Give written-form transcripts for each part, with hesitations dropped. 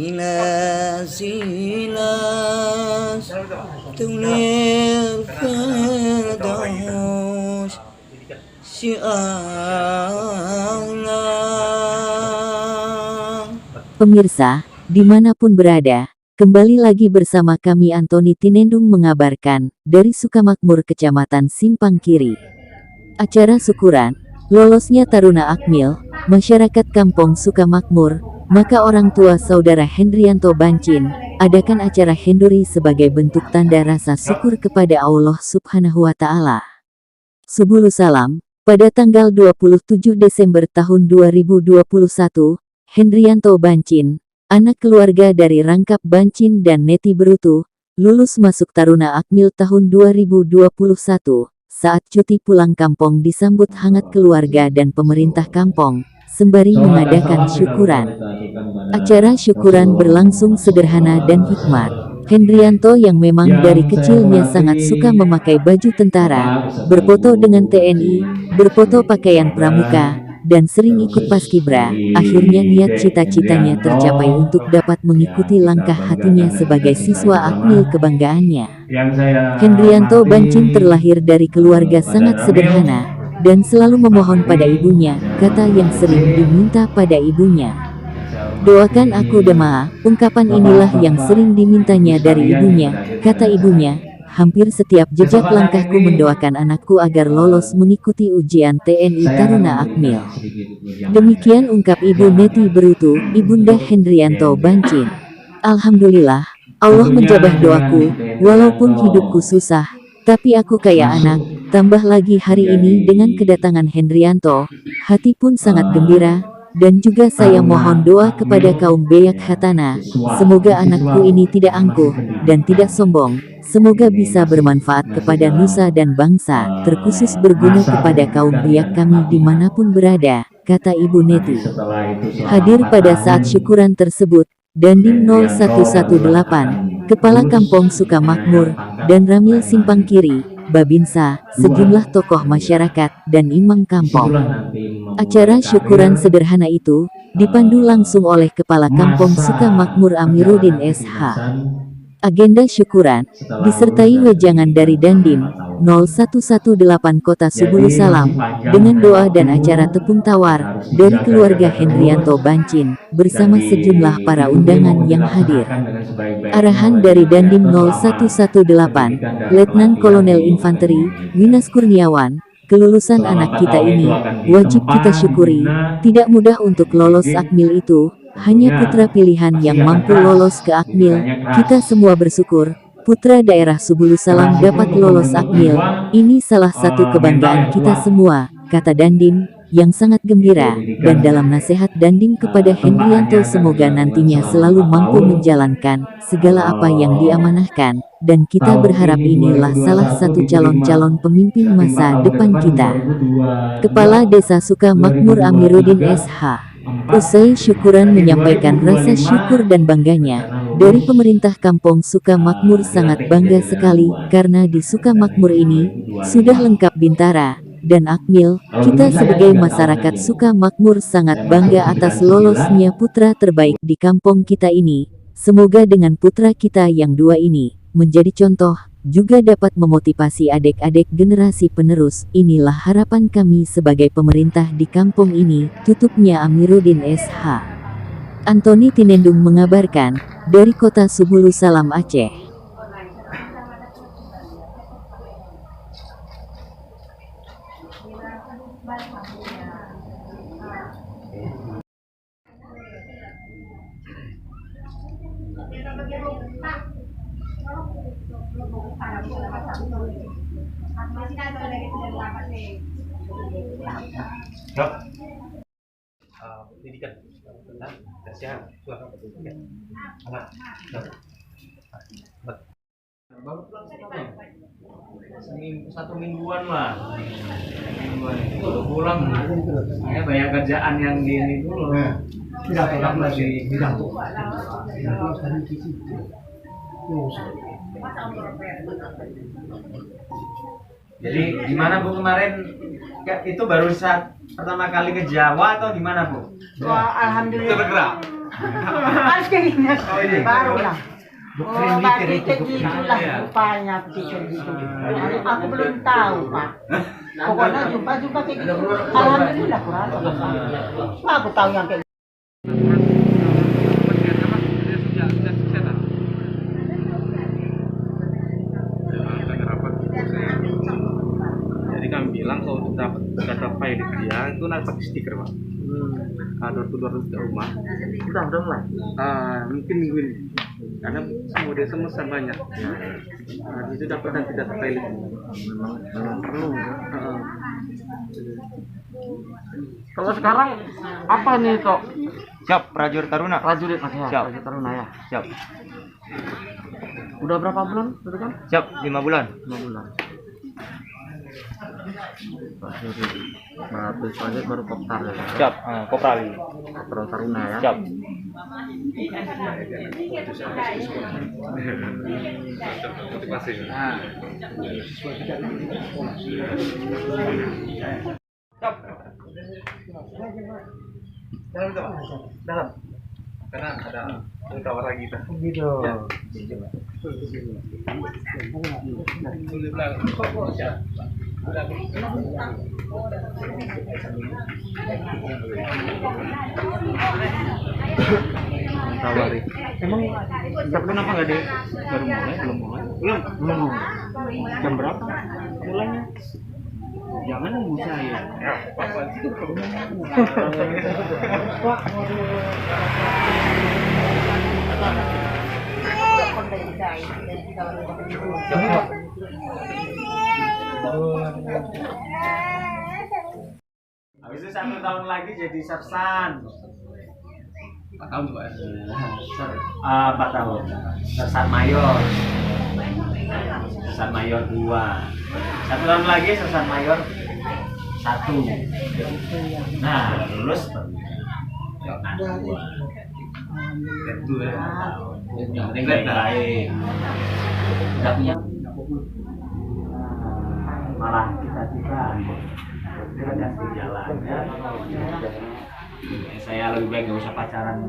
silas tulir firdaus si Allah. Pemirsa, dimanapun berada, kembali lagi bersama kami Antoni Tinendung mengabarkan, dari Sukamakmur Kecamatan Simpang Kiri. Acara syukuran, lolosnya Taruna Akmil, masyarakat Kampung Sukamakmur, maka orang tua saudara Hendrianto Bancin, adakan acara henduri sebagai bentuk tanda rasa syukur kepada Allah Subhanahu wa Ta'ala. Subulu salam, pada tanggal 27 Desember tahun 2021, Hendrianto Bancin, anak keluarga dari Rangkap Bancin dan Neti Berutu, lulus masuk Taruna Akmil tahun 2021. Saat cuti pulang kampung disambut hangat keluarga dan pemerintah kampung, sembari mengadakan syukuran. Acara syukuran berlangsung sederhana dan hikmat. Hendrianto yang memang dari kecilnya sangat suka memakai baju tentara, berfoto dengan TNI, berfoto pakaian pramuka, dan sering ikut paskibra, akhirnya niat cita-citanya tercapai untuk dapat mengikuti langkah hatinya sebagai siswa Akmil kebanggaannya. Hendrianto Bancin terlahir dari keluarga sangat sederhana, dan selalu memohon pada ibunya, kata yang sering diminta pada ibunya. Doakan aku Dema, ungkapan inilah yang sering dimintanya dari ibunya, kata ibunya. Hampir setiap jejak langkahku mendoakan anakku agar lolos mengikuti ujian TNI Taruna Akmil. Demikian ungkap Ibu Neti Berutu, Ibunda Hendrianto Bancin. Alhamdulillah, Allah menjabah doaku, walaupun hidupku susah, tapi aku kaya anak, tambah lagi hari ini dengan kedatangan Hendrianto, hati pun sangat gembira, dan juga saya mohon doa kepada kaum Beyak Hatana, semoga anakku ini tidak angkuh, dan tidak sombong, semoga bisa bermanfaat kepada nusa dan bangsa, terkhusus berguna kepada kaum Beyak kami dimanapun berada, kata Ibu Neti. Hadir pada saat syukuran tersebut, Dandim 0118, Kepala Kampung Sukamakmur, dan Ramil Simpang Kiri, Babinsa, sejumlah tokoh masyarakat, dan imam kampung. Acara syukuran sederhana itu, dipandu langsung oleh Kepala Kampung Sukamakmur Amiruddin SH. Agenda syukuran, disertai wejangan dari Dandim 0118 Kota Subulu Salam, dengan doa dan acara tepung tawar, dari keluarga Hendrianto Bancin, bersama sejumlah para undangan yang hadir. Arahan dari Dandim 0118, Letnan Kolonel Infanteri, Winas Kurniawan, kelulusan anak kita ini, wajib kita syukuri, tidak mudah untuk lolos Akmil itu, hanya putra pilihan yang mampu lolos ke Akmil, kita semua bersyukur, putra daerah Subulu Salam dapat lolos Akmil, ini salah satu kebanggaan kita semua, kata Dandim, yang sangat gembira, dan dalam nasihat Dandim kepada Hendrianto semoga nantinya selalu mampu menjalankan segala apa yang diamanahkan, dan kita berharap inilah salah satu calon-calon pemimpin masa depan kita. Kepala Desa Sukamakmur Amiruddin SH. Usai syukuran menyampaikan rasa syukur dan bangganya, dari pemerintah Kampung Sukamakmur sangat bangga sekali, karena di Sukamakmur ini, sudah lengkap Bintara, dan Akmil, kita sebagai masyarakat Sukamakmur sangat bangga atas lolosnya putra terbaik di kampung kita ini, semoga dengan putra kita yang dua ini, menjadi contoh, juga dapat memotivasi adik-adik generasi penerus, inilah harapan kami sebagai pemerintah di kampung ini, tutupnya Amiruddin SH. Antoni Tinendung mengabarkan, dari Kota Subulu Salam Aceh. Pendidikan dan kasihan suara pendidikan anak baru pulang satu mingguan lah, baru pulang saya banyak kerjaan yang di ini dulu tidak pulang lagi tidak Jadi gimana Bu kemarin itu baru saat pertama kali ke Jawa atau gimana Bu? Wah, alhamdulillah. Itu bergerak. Harus kayak gini. Baru lah. Oh, bagi Iya. begitulah rupanya pikir gitu. Aku belum tahu, Pak. Pokoknya jumpa kayak gitu. Alhamdulillah kurang. Aku tahu yang kayak Jadi kami bilang kalau untuk dapat data file dia itu nanti pakai stiker pak. Ada keluar rumah. udah mulai. Mungkin minggu ini. Karena semua desa mesan banyak. Itu dapat nanti data file. Memang perlu. Kalau sekarang apa nih Tok? Siap, prajurit Taruna. Prajurit Mas ya. Siap. Prajurit Taruna ya. Siap. Udah berapa bulan itu kan? Siap, 5 bulan. 5 bulan. Prajurit. Berarti prajurit baru koptar ya. Siap, Koprali. Kopral Taruna ya. Siap. Dalam itu, Pak. Dalam. Karena ada tawar lagi kita. gitu. Ya. Tawari. Emang tapi kenapa nggak deh? Baru mulai, belum mulai? Belum. Jam berapa? Mulainya? Jangan nunggu saya. Habis itu 1 tahun lagi jadi sersan. 4 tahun Pak. 4 tahun. Sersan mayor. Sersan mayor 2. 1 tahun lagi sersan mayor 1. Nah, lulus itu ya. Yang penting baik. Udah punya malah kita ada di jalan ya. Saya lebih baik gak usah pacaran.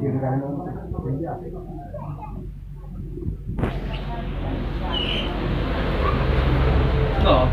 Oh,